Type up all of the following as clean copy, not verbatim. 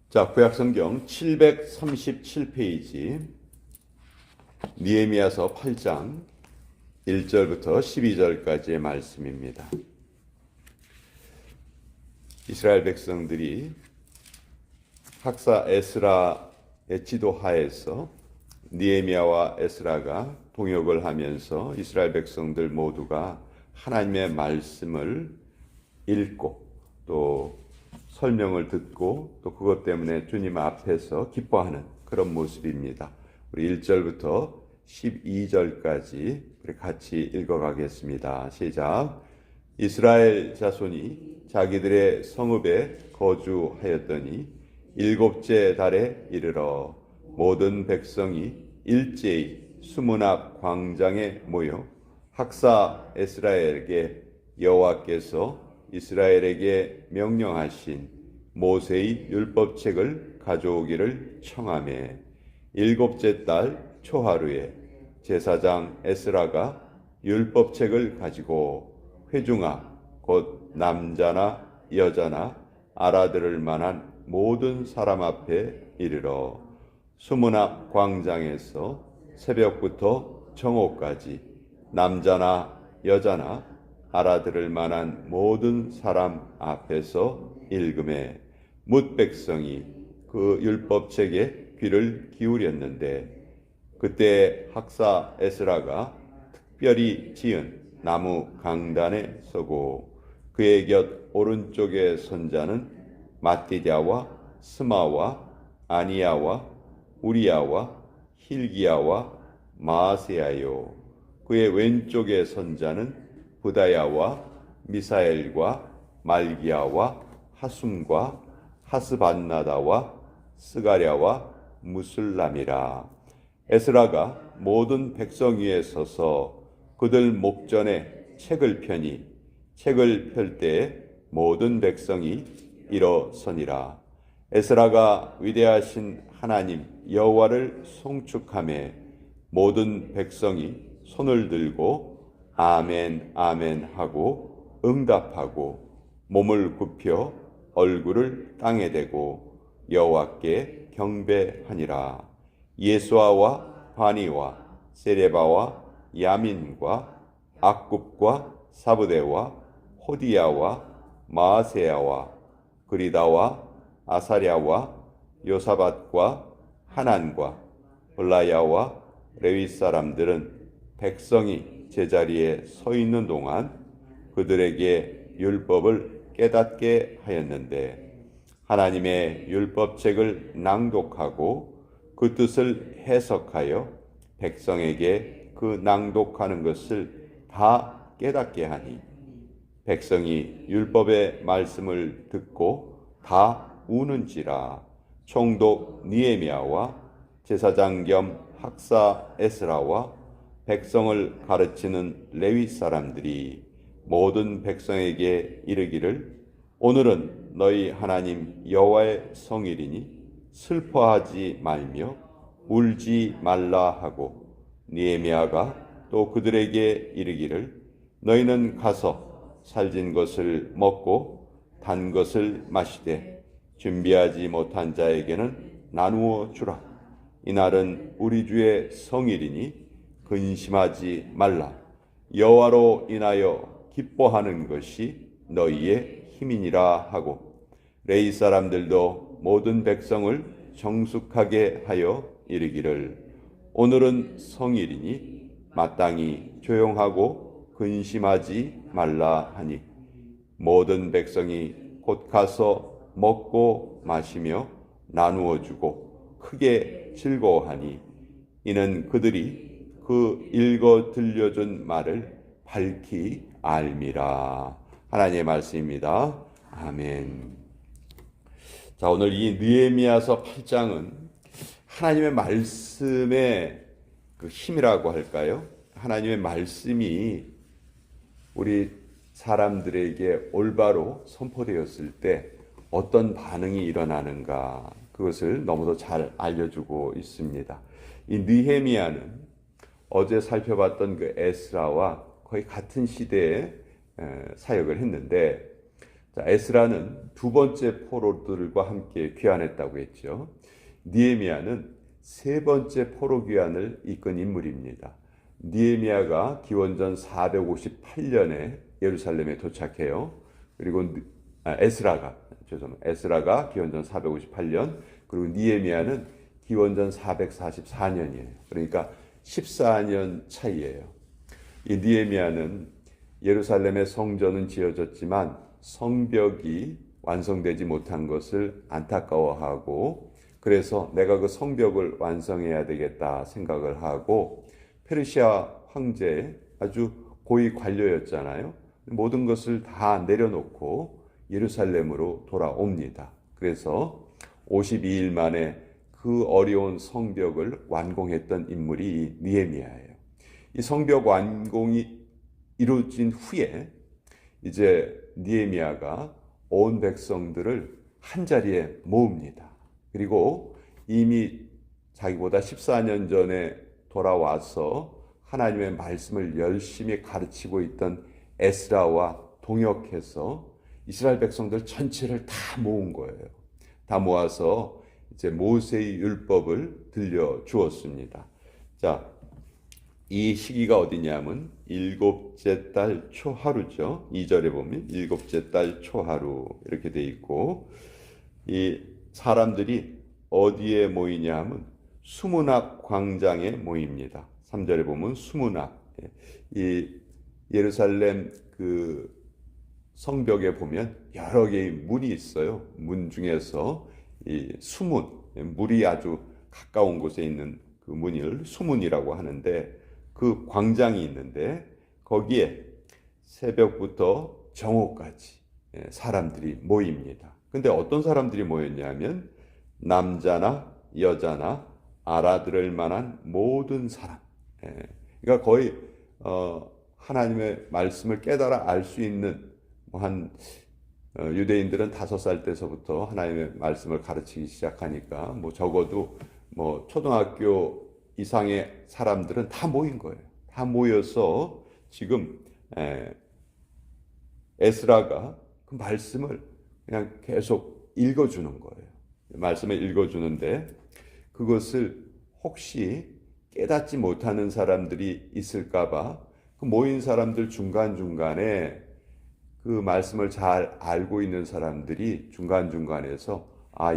자, 구약성경 737페이지 느헤미야서 8장 1절부터 12절까지의 말씀입니다. 이스라엘 백성들이 학사 에스라의 지도하에서 느헤미야와 에스라가 동역을 하면서 이스라엘 백성들 모두가 하나님의 말씀을 읽고 또 설명을 듣고 또 그것 때문에 주님 앞에서 기뻐하는 그런 모습입니다. 우리 1절부터 12절까지 우리 같이 읽어가겠습니다. 시작. 이스라엘 자손이 자기들의 성읍에 거주하였더니 일곱째 달에 이르러 모든 백성이 일제히 수문 앞 광장에 모여 학사 에스라에게 여호와께서 이스라엘에게 명령하신 모세의 율법책을 가져오기를 청하매 일곱째 달 초하루에 제사장 에스라가 율법책을 가지고 회중아 곧 남자나 여자나 알아들을 만한 모든 사람 앞에 이르러 수문 앞 광장에서 새벽부터 정오까지 남자나 여자나 알아들을 만한 모든 사람 앞에서 읽음에 뭇 백성이 그 율법책에 귀를 기울였는데 그때 학사 에스라가 특별히 지은 나무 강단에 서고 그의 곁 오른쪽에 선 자는 마띠랴와 스마와 아니야와 우리야와 힐기야와 마아세야요 그의 왼쪽에 선 자는 부다야와 미사엘과 말기야와 하숨과 하스반나다와 스가랴와 무슬람이라. 에스라가 모든 백성 위에 서서 그들 목전에 책을 펴니 책을 펼 때에 모든 백성이 일어서니라. 에스라가 위대하신 하나님 여호와를 송축하며 모든 백성이 손을 들고 아멘 아멘 하고 응답하고 몸을 굽혀 얼굴을 땅에 대고 여호와께 경배하니라. 예수아와 바니와 세레바와 야민과 악굽과 사브데와 호디야와 마아세야와 그리다와 아사랴와 요사밧과 하난과 블라야와 레위 사람들은 백성이 제자리에 서 있는 동안 그들에게 율법을 깨닫게 하였는데 하나님의 율법책을 낭독하고 그 뜻을 해석하여 백성에게 그 낭독하는 것을 다 깨닫게 하니 백성이 율법의 말씀을 듣고 다 우는지라. 총독 느헤미야와 제사장 겸 학사 에스라와 백성을 가르치는 레위 사람들이 모든 백성에게 이르기를 오늘은 너희 하나님 여호와의 성일이니 슬퍼하지 말며 울지 말라 하고 느헤미야가 또 그들에게 이르기를 너희는 가서 살진 것을 먹고 단 것을 마시되 준비하지 못한 자에게는 나누어 주라. 이날은 우리 주의 성일이니 근심하지 말라. 여호와로 인하여 기뻐하는 것이 너희의 힘이니라 하고 레위 사람들도 모든 백성을 정숙하게 하여 이르기를 오늘은 성일이니 마땅히 조용하고 근심하지 말라 하니 모든 백성이 곧 가서 먹고 마시며 나누어 주고 크게 즐거워하니 이는 그들이 그 읽어 들려준 말을 밝히 알미라. 하나님의 말씀입니다. 아멘. 자, 오늘 이 느헤미야서 8장은 하나님의 말씀의 그 힘이라고 할까요? 하나님의 말씀이 우리 사람들에게 올바로 선포되었을 때 어떤 반응이 일어나는가 그것을 너무도 잘 알려주고 있습니다. 이 느헤미야는 어제 살펴봤던 그 에스라와 거의 같은 시대에 사역을 했는데 자, 에스라는 두 번째 포로들과 함께 귀환했다고 했죠. 느헤미야는 세 번째 포로 귀환을 이끈 인물입니다. 느헤미야가 기원전 458년에 예루살렘에 도착해요. 그리고 에스라가 기원전 458년, 그리고 느헤미야는 기원전 444년이에요. 그러니까 14년 차이예요. 이 느헤미야는 예루살렘의 성전은 지어졌지만 성벽이 완성되지 못한 것을 안타까워하고, 그래서 내가 그 성벽을 완성해야 되겠다 생각을 하고, 페르시아 황제의 아주 고위 관료였잖아요. 모든 것을 다 내려놓고 예루살렘으로 돌아옵니다. 그래서 52일 만에 그 어려운 성벽을 완공했던 인물이 느헤미야예요. 이 성벽 완공이 이루어진 후에 이제 느헤미야가 온 백성들을 한 자리에 모읍니다. 그리고 이미 자기보다 14년 전에 돌아와서 하나님의 말씀을 열심히 가르치고 있던 에스라와 동역해서 이스라엘 백성들 전체를 다 모은 거예요. 다 모아서 이제 모세의 율법을 들려 주었습니다. 자, 이 시기가 어디냐면 일곱째 달 초하루죠. 2절에 보면 일곱째 달 초하루 이렇게 돼 있고, 이 사람들이 어디에 모이냐 하면 수문앞 광장에 모입니다. 3절에 보면 수문앞, 이 예루살렘 그 성벽에 보면 여러 개의 문이 있어요. 문 중에서 이 수문, 물이 아주 가까운 곳에 있는 그 문을 수문이라고 하는데, 그 광장이 있는데 거기에 새벽부터 정오까지 사람들이 모입니다. 근데 어떤 사람들이 모였냐면 남자나 여자나 알아들을 만한 모든 사람. 그러니까 거의 하나님의 말씀을 깨달아 알 수 있는 유대인들은 5살 때서부터 하나님의 말씀을 가르치기 시작하니까 적어도 초등학교 이상의 사람들은 다 모인 거예요. 다 모여서 지금 에스라가 그 말씀을 그냥 계속 읽어주는 거예요. 말씀을 읽어주는데 그것을 혹시 깨닫지 못하는 사람들이 있을까봐 그 모인 사람들 중간중간에 그 말씀을 잘 알고 있는 사람들이 중간중간에서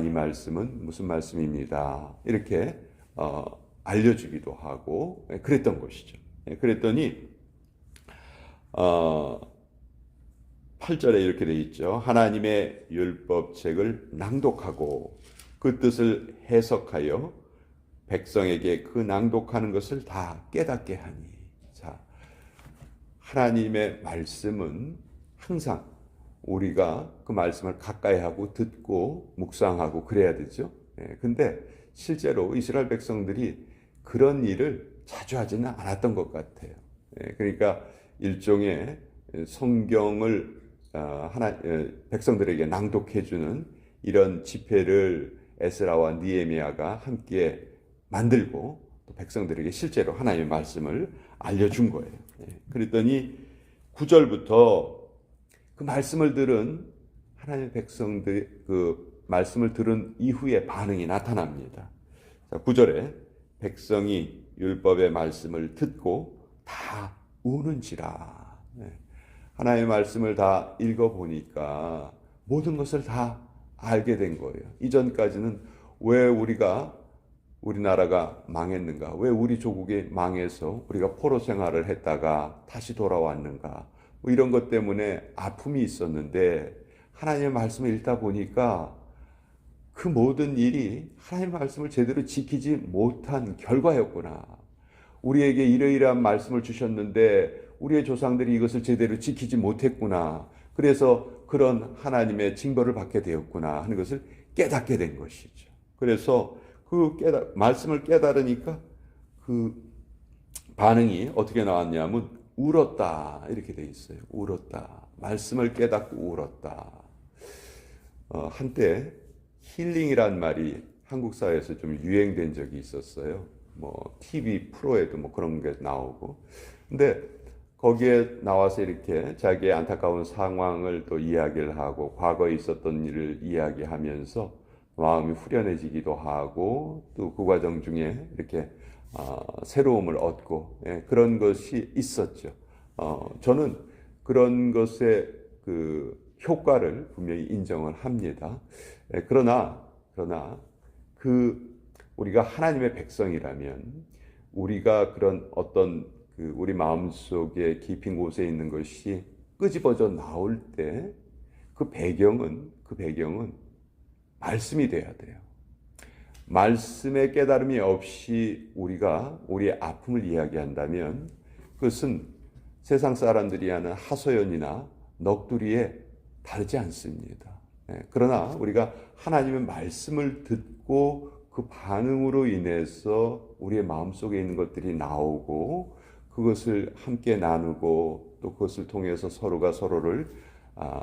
이 말씀은 무슨 말씀입니다. 이렇게 알려주기도 하고 그랬던 것이죠. 그랬더니 8절에 이렇게 되어 있죠. 하나님의 율법책을 낭독하고 그 뜻을 해석하여 백성에게 그 낭독하는 것을 다 깨닫게 하니. 자, 하나님의 말씀은 항상 우리가 그 말씀을 가까이 하고 듣고 묵상하고 그래야 되죠. 근데 실제로 이스라엘 백성들이 그런 일을 자주 하지는 않았던 것 같아요. 그러니까 일종의 성경을 백성들에게 낭독해주는 이런 집회를 에스라와 느헤미야가 함께 만들고 또 백성들에게 실제로 하나님의 말씀을 알려준 거예요. 그랬더니 9절부터 그 말씀을 들은 하나님의 백성들, 그 말씀을 들은 이후에 반응이 나타납니다. 자, 9절에 백성이 율법의 말씀을 듣고 다 우는지라. 하나님의 말씀을 다 읽어보니까 모든 것을 다 알게 된 거예요. 이전까지는 왜 우리나라가 망했는가? 왜 우리 조국이 망해서 우리가 포로 생활을 했다가 다시 돌아왔는가? 이런 것 때문에 아픔이 있었는데 하나님의 말씀을 읽다 보니까 그 모든 일이 하나님의 말씀을 제대로 지키지 못한 결과였구나. 우리에게 이러이러한 말씀을 주셨는데 우리의 조상들이 이것을 제대로 지키지 못했구나. 그래서 그런 하나님의 징벌을 받게 되었구나 하는 것을 깨닫게 된 것이죠. 그래서 그 말씀을 깨달으니까 그 반응이 어떻게 나왔냐면 울었다 이렇게 돼 있어요. 울었다. 말씀을 깨닫고 울었다. 한때 힐링이란 말이 한국 사회에서 좀 유행된 적이 있었어요. TV 프로에도 그런 게 나오고. 근데 거기에 나와서 이렇게 자기의 안타까운 상황을 또 이야기를 하고 과거에 있었던 일을 이야기하면서 마음이 후련해지기도 하고 또 그 과정 중에 이렇게 새로움을 얻고 그런 것이 있었죠. 저는 그런 것의 그 효과를 분명히 인정을 합니다. 그러나 우리가 하나님의 백성이라면 우리가 그런 어떤 우리 마음속에 깊은 곳에 있는 것이 끄집어져 나올 때 그 배경은 말씀이 돼야 돼요. 말씀의 깨달음이 없이 우리가 우리의 아픔을 이야기한다면 그것은 세상 사람들이 하는 하소연이나 넋두리에 다르지 않습니다. 그러나 우리가 하나님의 말씀을 듣고 그 반응으로 인해서 우리의 마음속에 있는 것들이 나오고 그것을 함께 나누고 또 그것을 통해서 서로가 서로를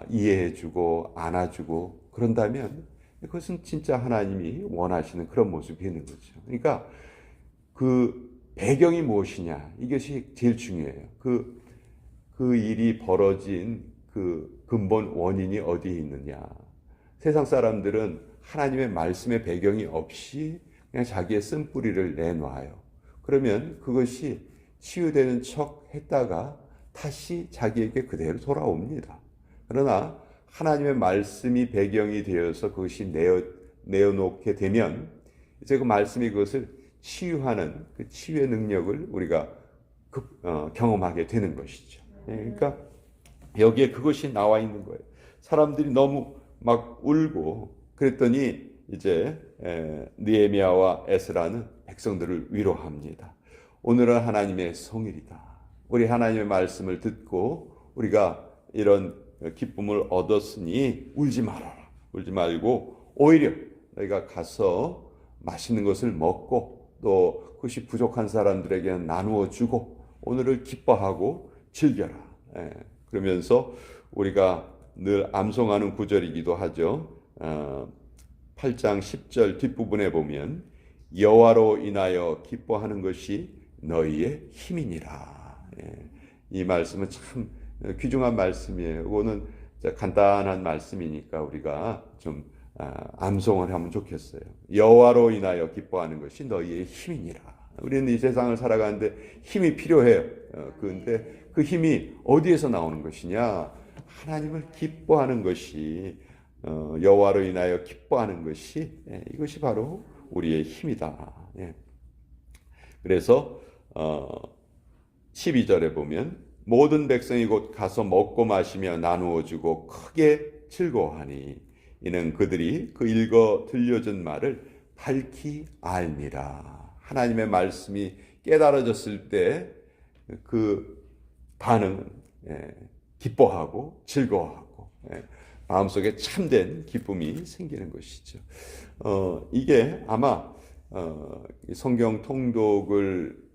이해해주고 안아주고 그런다면 그것은 진짜 하나님이 원하시는 그런 모습이 되는 거죠. 그러니까 그 배경이 무엇이냐 이것이 제일 중요해요. 그 일이 벌어진 그 근본 원인이 어디에 있느냐. 세상 사람들은 하나님의 말씀의 배경이 없이 그냥 자기의 쓴뿌리를 내놔요. 그러면 그것이 치유되는 척 했다가 다시 자기에게 그대로 돌아옵니다. 그러나 하나님의 말씀이 배경이 되어서 그것이 내어놓게 되면 이제 그 말씀이 그것을 치유하는 그 치유의 능력을 우리가 경험하게 되는 것이죠. 그러니까 여기에 그것이 나와 있는 거예요. 사람들이 너무 막 울고 그랬더니 이제 느헤미야와 에스라는 백성들을 위로합니다. 오늘은 하나님의 성일이다. 우리 하나님의 말씀을 듣고 우리가 이런 기쁨을 얻었으니 울지 말아라. 울지 말고 오히려 너희가 가서 맛있는 것을 먹고 또 그것이 부족한 사람들에게 나누어 주고 오늘을 기뻐하고 즐겨라. 그러면서 우리가 늘 암송하는 구절이기도 하죠. 8장 10절 뒷부분에 보면 여호와로 인하여 기뻐하는 것이 너희의 힘이니라. 이 말씀은 참 귀중한 말씀이에요. 이거는 간단한 말씀이니까 우리가 좀 암송을 하면 좋겠어요. 여호와로 인하여 기뻐하는 것이 너희의 힘이니라. 우리는 이 세상을 살아가는데 힘이 필요해요. 그런데 그 힘이 어디에서 나오는 것이냐? 하나님을 기뻐하는 것이 여호와로 인하여 기뻐하는 것이 이것이 바로 우리의 힘이다. 그래서 12절에 보면 모든 백성이 곧 가서 먹고 마시며 나누어 주고 크게 즐거워하니 이는 그들이 그 읽어 들려준 말을 밝히 알니라. 하나님의 말씀이 깨달아졌을 때 그 반응은 기뻐하고 즐거워하고 마음속에 참된 기쁨이 생기는 것이죠. 이게 아마 성경 통독을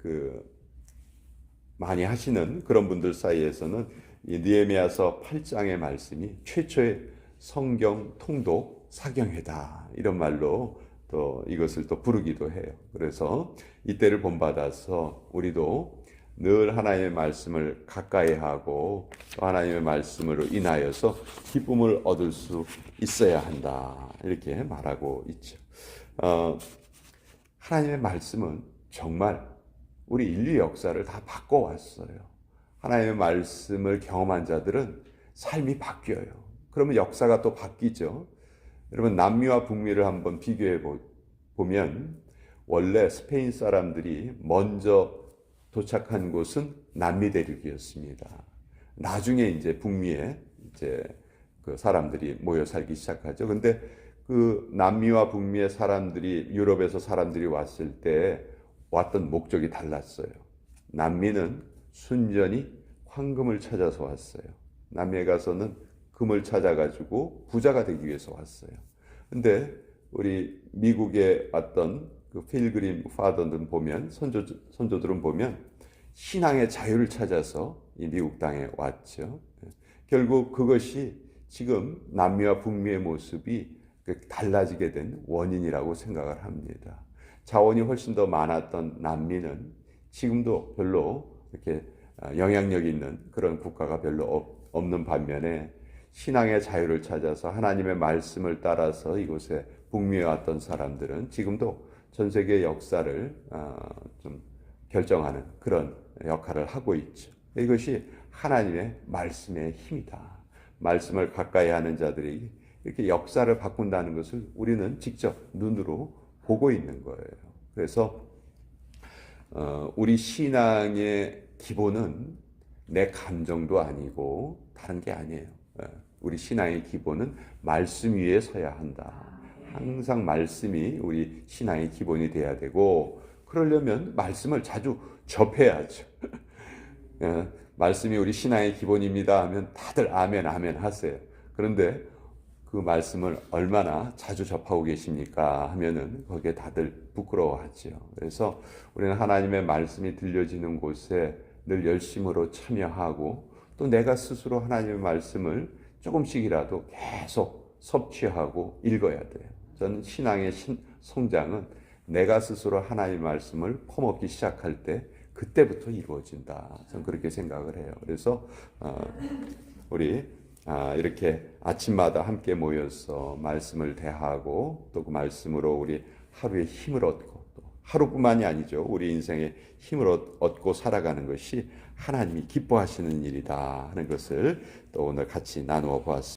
많이 하시는 그런 분들 사이에서는 이 느헤미야서 8장의 말씀이 최초의 성경 통독 사경회다 이런 말로 또 이것을 또 부르기도 해요. 그래서 이때를 본받아서 우리도 늘 하나님의 말씀을 가까이 하고 또 하나님의 말씀으로 인하여서 기쁨을 얻을 수 있어야 한다 이렇게 말하고 있죠. 하나님의 말씀은 정말 우리 인류 역사를 다 바꿔왔어요. 하나님의 말씀을 경험한 자들은 삶이 바뀌어요. 그러면 역사가 또 바뀌죠. 여러분 남미와 북미를 한번 비교해 보면 원래 스페인 사람들이 먼저 도착한 곳은 남미 대륙이었습니다. 나중에 이제 북미에 이제 그 사람들이 모여 살기 시작하죠. 근데 그 남미와 북미의 사람들이 유럽에서 사람들이 왔을 때 왔던 목적이 달랐어요. 남미는 순전히 황금을 찾아서 왔어요. 남미에 가서는 금을 찾아가지고 부자가 되기 위해서 왔어요. 근데 우리 미국에 왔던 그 필그림 파더들은 보면 선조들은 보면 신앙의 자유를 찾아서 이 미국 땅에 왔죠. 결국 그것이 지금 남미와 북미의 모습이 달라지게 된 원인이라고 생각을 합니다. 자원이 훨씬 더 많았던 남미는 지금도 별로 이렇게 영향력 있는 그런 국가가 별로 없는 반면에 신앙의 자유를 찾아서 하나님의 말씀을 따라서 이곳에 북미에 왔던 사람들은 지금도 전 세계 역사를 좀 결정하는 그런 역할을 하고 있죠. 이것이 하나님의 말씀의 힘이다. 말씀을 가까이 하는 자들이 이렇게 역사를 바꾼다는 것을 우리는 직접 눈으로 보고 있는 거예요. 그래서 우리 신앙의 기본은 내 감정도 아니고 다른 게 아니에요. 우리 신앙의 기본은 말씀 위에 서야 한다. 항상 말씀이 우리 신앙의 기본이 돼야 되고, 그러려면 말씀을 자주 접해야죠. 말씀이 우리 신앙의 기본입니다 하면 다들 아멘 아멘 하세요. 그런데 그 말씀을 얼마나 자주 접하고 계십니까 하면은 거기에 다들 부끄러워하죠. 그래서 우리는 하나님의 말씀이 들려지는 곳에 늘 열심으로 참여하고, 또 내가 스스로 하나님의 말씀을 조금씩이라도 계속 섭취하고 읽어야 돼요. 저는 신앙의 성장은 내가 스스로 하나님의 말씀을 퍼먹기 시작할 때 그때부터 이루어진다. 저는 그렇게 생각을 해요. 그래서 우리 이렇게 아침마다 함께 모여서 말씀을 대하고, 또 그 말씀으로 우리 하루의 힘을 얻고, 또 하루뿐만이 아니죠. 우리 인생의 힘을 얻고 살아가는 것이 하나님이 기뻐하시는 일이다 하는 것을 또 오늘 같이 나누어 보았습니다.